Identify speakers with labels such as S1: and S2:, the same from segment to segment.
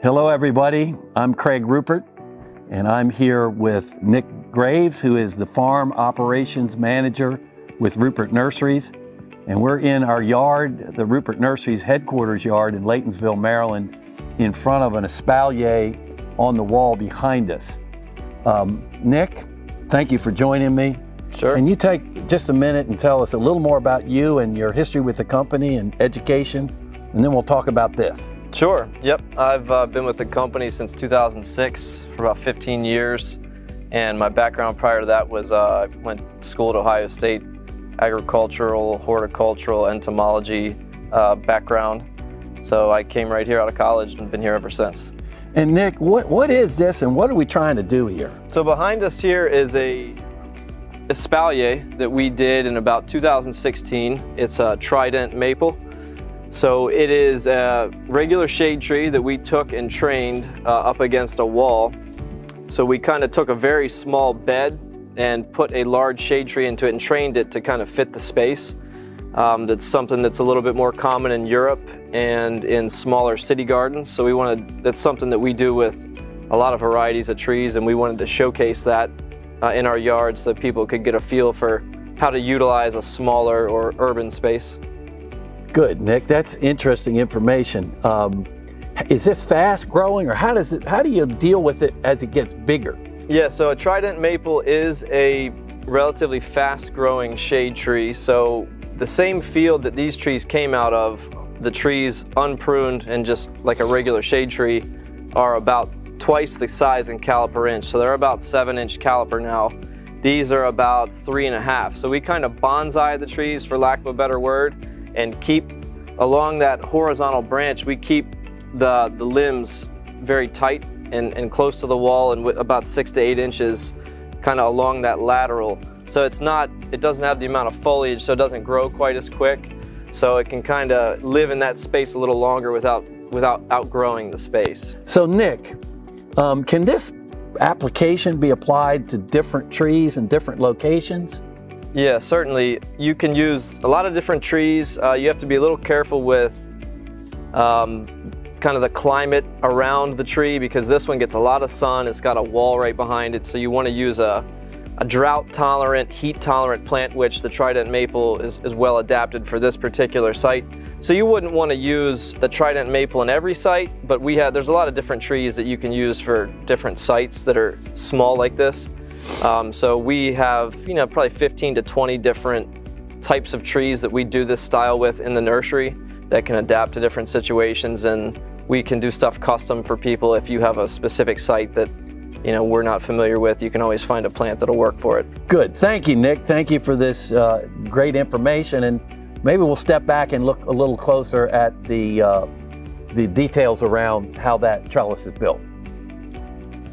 S1: Hello everybody, I'm Craig Ruppert and I'm here with Nick Graves, who is the Farm Operations Manager with Ruppert Nurseries. And we're in our yard, the Ruppert Nurseries headquarters yard in Laytonsville, Maryland, in front of an espalier on the wall behind us. Nick, thank you for joining me.
S2: Sure.
S1: Can you take just a minute and tell us a little more about you and your history with the company and education, and then we'll talk about this.
S2: Sure, yep. I've been with the company since 2006 for about 15 years, and my background prior to that was I went to school at Ohio State, agricultural, horticultural, entomology background. So I came right here out of college and been here ever since.
S1: And Nick, what is this and what are we trying to do here?
S2: So behind us here is a Espalier that we did in about 2016. It's a Trident maple. So it is a regular shade tree that we took and trained up against a wall. So we kind of took a very small bed and put a large shade tree into it and trained it to kind of fit the space. That's something that's a little bit more common in Europe and in smaller city gardens. So that's something that we do with a lot of varieties of trees, and we wanted to showcase that in our yard so that people could get a feel for how to utilize a smaller or urban space.
S1: Good, Nick. That's interesting information. Is this fast growing, or how do you deal with it as it gets bigger?
S2: Yeah, so a Trident maple is a relatively fast growing shade tree. So the same field that these trees came out of, the trees unpruned and just like a regular shade tree, are about twice the size in caliper inch. So they're about 7-inch caliper now. These are about 3.5. So we kind of bonsai the trees, for lack of a better word, and keep along that horizontal branch. We keep the limbs very tight and close to the wall, and with about 6 to 8 inches kind of along that lateral. So it doesn't have the amount of foliage, so it doesn't grow quite as quick. So it can kind of live in that space a little longer without outgrowing the space.
S1: So Nick, can this application be applied to different trees and different locations?
S2: Yeah, certainly. You can use a lot of different trees. You have to be a little careful with kind of the climate around the tree, because this one gets a lot of sun. It's got a wall right behind it, so you want to use a drought-tolerant, heat-tolerant plant, which the Trident maple is well adapted for this particular site. So you wouldn't want to use the Trident maple in every site, but there's a lot of different trees that you can use for different sites that are small like this. So we have, probably 15 to 20 different types of trees that we do this style with in the nursery that can adapt to different situations, and we can do stuff custom for people. If you have a specific site that we're not familiar with, you can always find a plant that'll work for it.
S1: Good. Thank you, Nick. Thank you for this great information, and maybe we'll step back and look a little closer at the details around how that trellis is built.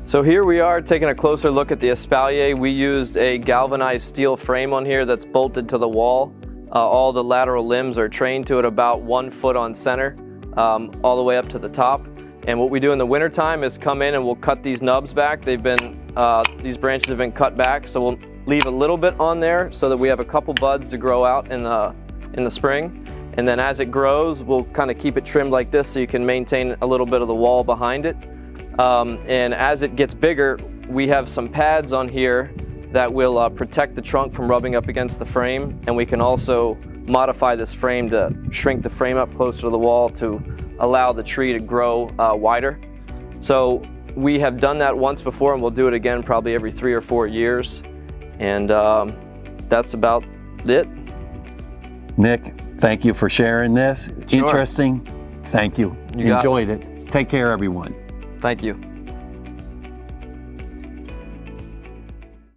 S2: So here we are taking a closer look at the Espalier. We used a galvanized steel frame on here that's bolted to the wall. All the lateral limbs are trained to it about 1 foot on center, all the way up to the top. And what we do in the wintertime is come in and we'll cut these nubs back. These branches have been cut back, so we'll leave a little bit on there so that we have a couple buds to grow out in the spring. And then as it grows, we'll kind of keep it trimmed like this so you can maintain a little bit of the wall behind it. And as it gets bigger, we have some pads on here that will protect the trunk from rubbing up against the frame, and we can also modify this frame to shrink the frame up closer to the wall to allow the tree to grow wider. So we have done that once before, and we'll do it again probably every 3 or 4 years, and that's about it.
S1: Nick, thank you for sharing this.
S2: Sure.
S1: Interesting. Thank you.
S2: You got it.
S1: Enjoyed it. Take care, everyone.
S2: Thank you.